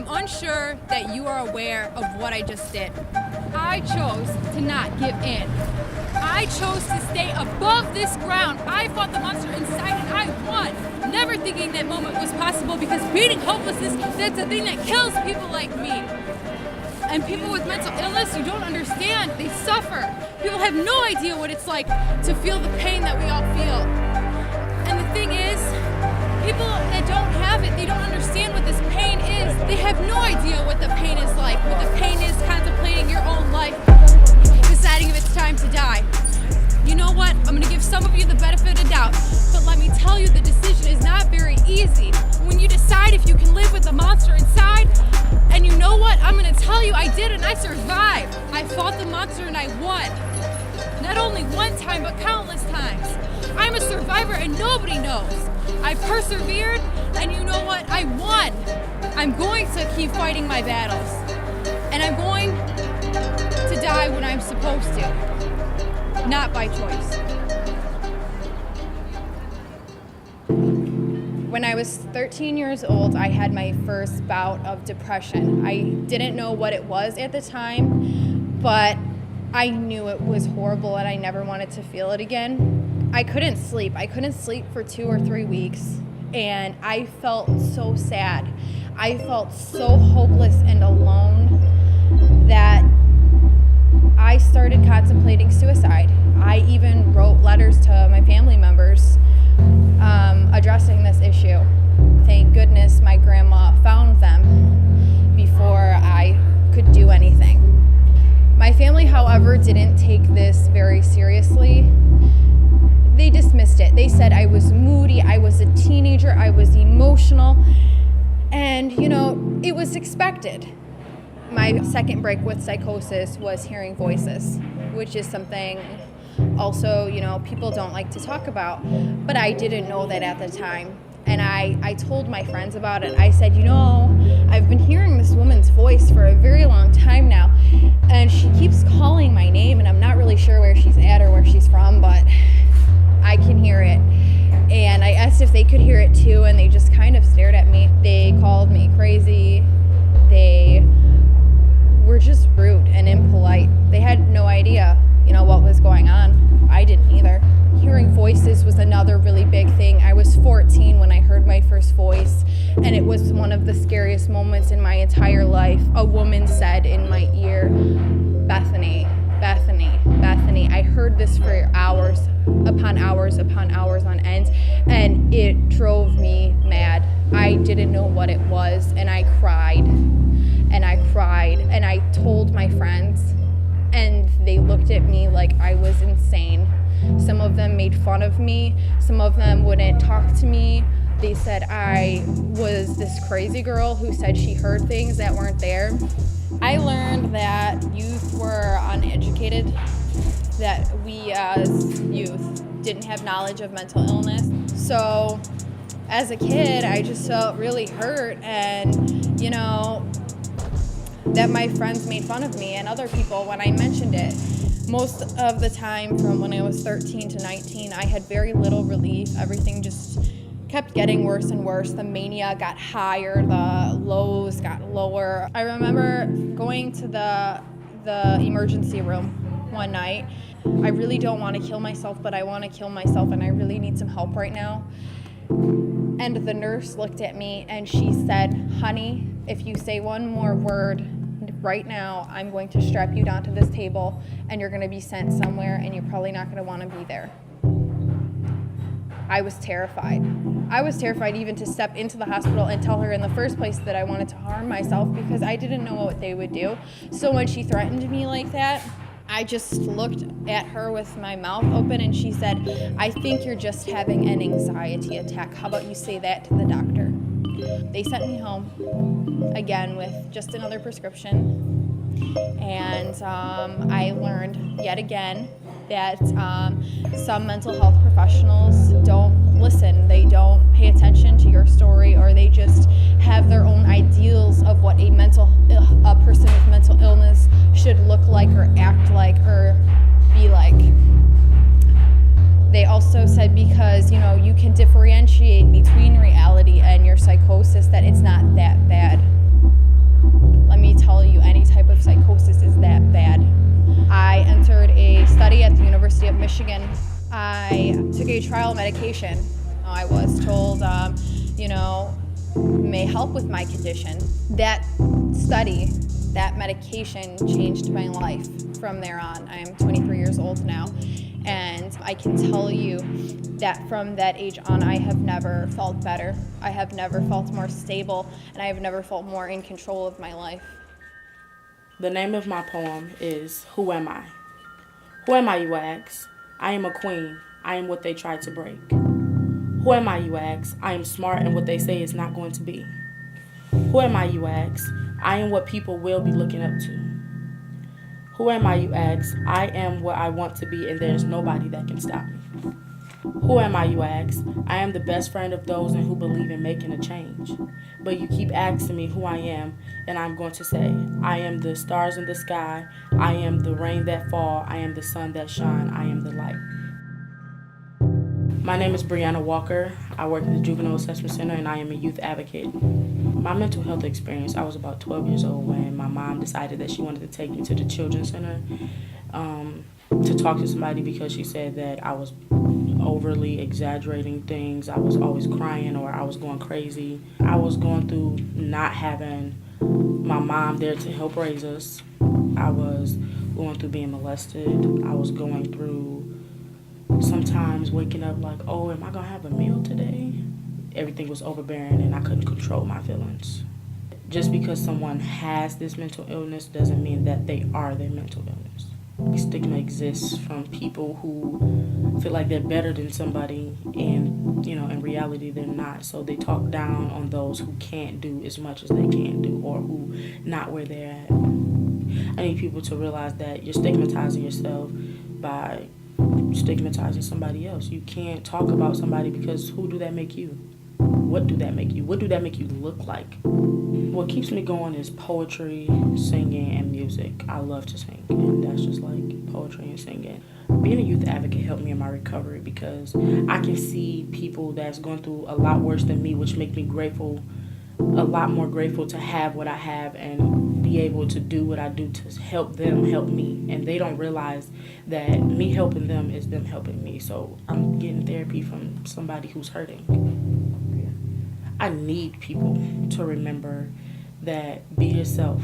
I'm unsure that you are aware of what I just did. I chose to not give in. I chose to stay above this ground. I fought the monster inside and I won. Never thinking that moment was possible, because beating hopelessness, that's a thing that kills people like me. And people with mental illness, you don't understand. They suffer. People have no idea what it's like to feel the pain that we all feel. And the thing is, people that don't have it, they don't understand what this pain is. They have no idea what the pain is like. What the pain is contemplating your own life, deciding if it's time to die. You know what? I'm gonna give some of you the benefit of doubt, but let me tell you, the decision is not very easy. When you decide if you can live with the monster inside, and you know what? I'm gonna tell you, I did, and I survived. I fought the monster and I won. Not only one time, but countless times. I'm a survivor and nobody knows. I persevered, and you know what? I won. I'm going to keep fighting my battles, and I'm going to die when I'm supposed to, not by choice. When I was 13 years old, I had my first bout of depression. I didn't know what it was at the time, but I knew it was horrible and I never wanted to feel it again. I couldn't sleep. I couldn't sleep for 2 or 3 weeks, and I felt so sad. I felt so hopeless and alone that I started contemplating suicide. I even wrote letters to my family members addressing this issue. Thank goodness my grandma found them before I could do anything. My family, however, didn't take this very seriously. They dismissed it. They said I was moody, I was a teenager, I was emotional, and it was expected. My second break with psychosis was hearing voices, which is something also, people don't like to talk about, but I didn't know that at the time. And I told my friends about it. I said, I've been hearing this woman's voice for a very long time now, and she keeps calling my name, and I'm not really sure where she's at or where she's from, but I can hear it. And I asked if they could hear it too, and they just kind of stared at me. They called me crazy. They were just rude and impolite. They had no idea, what was going on. I didn't either. Hearing voices was another really big thing. I was 14 when I heard my first voice, and it was one of the scariest moments in my entire life. A woman said in my ear, "Bethany, Bethany, Bethany." I heard this for hours upon hours upon hours on end, and it drove me mad. I didn't know what it was, and I cried, and I cried, and I told my friends, and they looked at me like I was insane. Some of them made fun of me. Some of them wouldn't talk to me. They said I was this crazy girl who said she heard things that weren't there. I learned that youth were uneducated, that we as youth didn't have knowledge of mental illness. So as a kid, I just felt really hurt, and that my friends made fun of me and other people when I mentioned it. Most of the time from when I was 13 to 19, I had very little relief. Everything just kept getting worse and worse. The mania got higher, the lows got lower. I remember going to the emergency room one night. I really don't want to kill myself, but I want to kill myself, and I really need some help right now. And the nurse looked at me and she said, "Honey, if you say one more word right now, I'm going to strap you down to this table, and you're going to be sent somewhere, and you're probably not going to want to be there." I was terrified. I was terrified even to step into the hospital and tell her in the first place that I wanted to harm myself, because I didn't know what they would do. So when she threatened me like that, I just looked at her with my mouth open, and she said, "I think you're just having an anxiety attack. How about you say that to the doctor?" They sent me home again with just another prescription, and I learned yet again that some mental health professionals don't listen. They don't pay attention to your story, or they just have their own ideals of what a person with mental illness should look like or act like or be like. They also said because, you can differentiate between reality and your psychosis, that it's not that bad. Michigan, I took a trial medication. I was told, may help with my condition. That study, that medication changed my life from there on. I am 23 years old now, and I can tell you that from that age on, I have never felt better. I have never felt more stable, and I have never felt more in control of my life. The name of my poem is Who Am I? Who am I, you ask? I am a queen. I am what they tried to break. Who am I, you ask? I am smart and what they say is not going to be. Who am I, you ask? I am what people will be looking up to. Who am I, you ask? I am what I want to be and there's nobody that can stop me. Who am I, you ask? I am the best friend of those in who believe in making a change. But you keep asking me who I am, and I'm going to say, I am the stars in the sky, I am the rain that fall, I am the sun that shine, I am the light. My name is Brianna Walker. I work at the Juvenile Assessment Center, and I am a youth advocate. My mental health experience, I was about 12 years old when my mom decided that she wanted to take me to the Children's Center to talk to somebody because she said that I was overly exaggerating things. I was always crying or I was going crazy. I was going through not having my mom there to help raise us. I was going through being molested. I was going through sometimes waking up like, oh, am I going to have a meal today? Everything was overbearing and I couldn't control my feelings. Just because someone has this mental illness doesn't mean that they are their mental illness. Stigma exists from people who feel like they're better than somebody and, in reality they're not. So they talk down on those who can't do as much as they can do or who not where they're at. I need people to realize that you're stigmatizing yourself by stigmatizing somebody else. You can't talk about somebody because who do that make you? What do that make you? What do that make you look like? What keeps me going is poetry, singing, and music. I love to sing, and that's just like poetry and singing. Being a youth advocate helped me in my recovery because I can see people that's going through a lot worse than me, which make me grateful, a lot more grateful to have what I have and be able to do what I do to help them help me. And they don't realize that me helping them is them helping me. So I'm getting therapy from somebody who's hurting. I need people to remember that be yourself.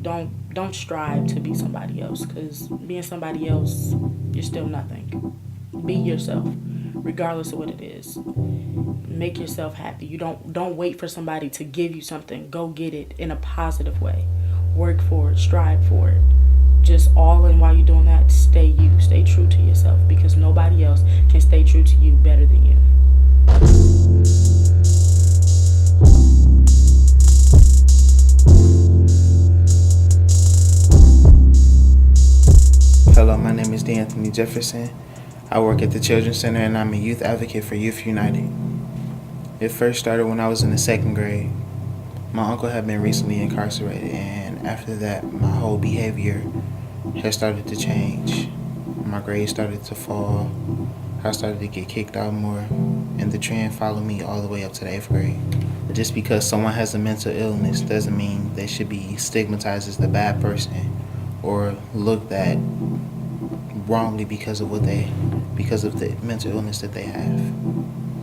Don't strive to be somebody else, because being somebody else, you're still nothing. Be yourself, regardless of what it is. Make yourself happy. You don't wait for somebody to give you something. Go get it in a positive way. Work for it, strive for it. Just all in while you're doing that, stay you. Stay true to yourself, because nobody else can stay true to you better than you. Hello, my name is D'Anthony Jefferson. I work at the Children's Center and I'm a youth advocate for Youth United. It first started when I was in the second grade. My uncle had been recently incarcerated, and after that, my whole behavior had started to change. My grades started to fall. I started to get kicked out more, and the trend followed me all the way up to the 8th grade. Just because someone has a mental illness doesn't mean they should be stigmatized as the bad person or looked at wrongly because of the mental illness that they have.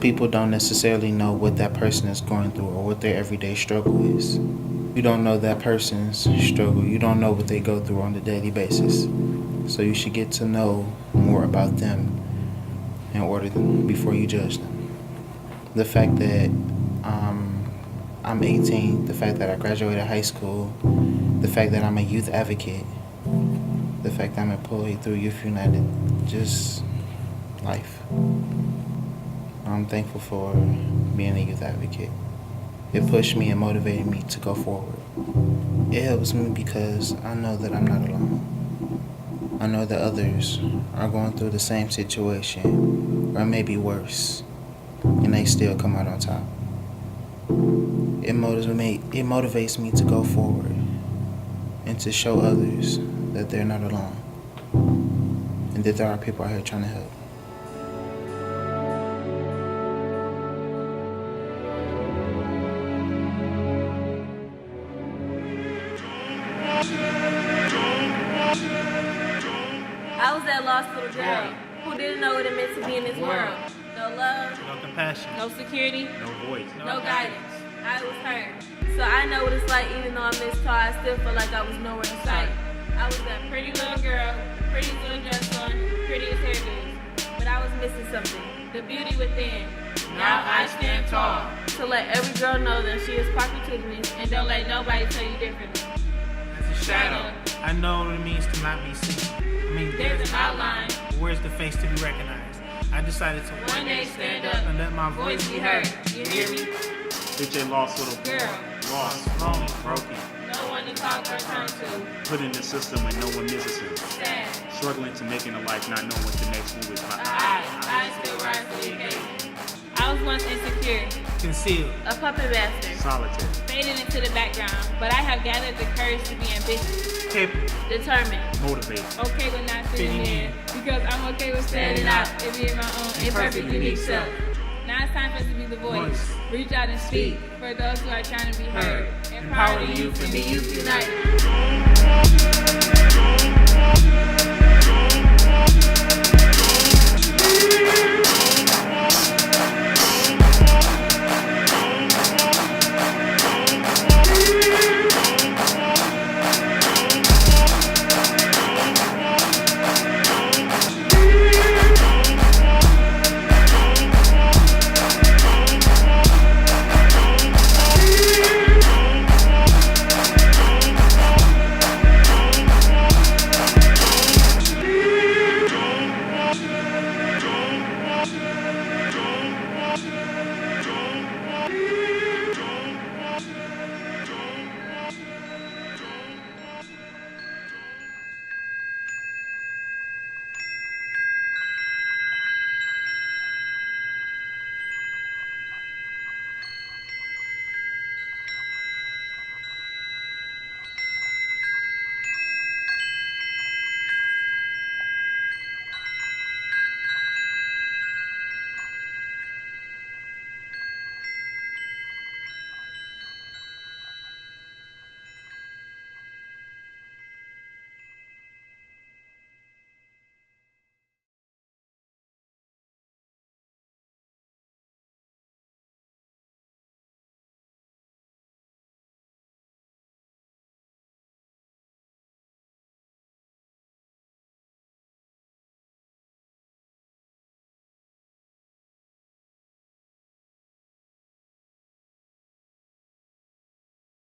People don't necessarily know what that person is going through or what their everyday struggle is. You don't know that person's struggle. You don't know what they go through on a daily basis. So you should get to know more about them before you judge them. The fact that I'm 18, the fact that I graduated high school, the fact that I'm a youth advocate, the fact that I'm employed through Youth United, just life. I'm thankful for being a youth advocate. It pushed me and motivated me to go forward. It helps me because I know that I'm not alone. I know that others are going through the same situation, or maybe worse, and they still come out on top. It motivates me to go forward and to show others that they're not alone and that there are people out here trying to help. I was that lost little girl. who didn't know what it meant to be in this world. No love, No compassion. no security, No voice. no guidance. I was her. So I know what it's like, even though I'm this tall, I still feel like I was nowhere in sight. I was that pretty little girl, pretty little dress on, prettiest hairdos. But I was missing something, the beauty within. Now I stand tall to let every girl know that she is opportunity and don't let nobody tell you differently. As a shadow, I know what it means to not be seen. I mean, There's an outline. Where's the face to be recognized? I decided to One day stand up and let my voice be heard. You hear me? Bitch, they lost little Girl, lost, lonely, broken. no one to talk or turn to. put in the system and no one misses him. Sad. Struggling to make it in life, not knowing what the next move is. I still rise to the occasion. I was once insecure, Concealed. a puppet master, Solitary. faded into the background, but I have gathered the courage to be ambitious, Capable. determined, Motivated. okay with not fitting in, because I'm okay with standing out and being my own imperfect, unique self. Now it's time for us to be the voice. Reach out and speak for those who are trying to be heard. Empower the youth and the youth united.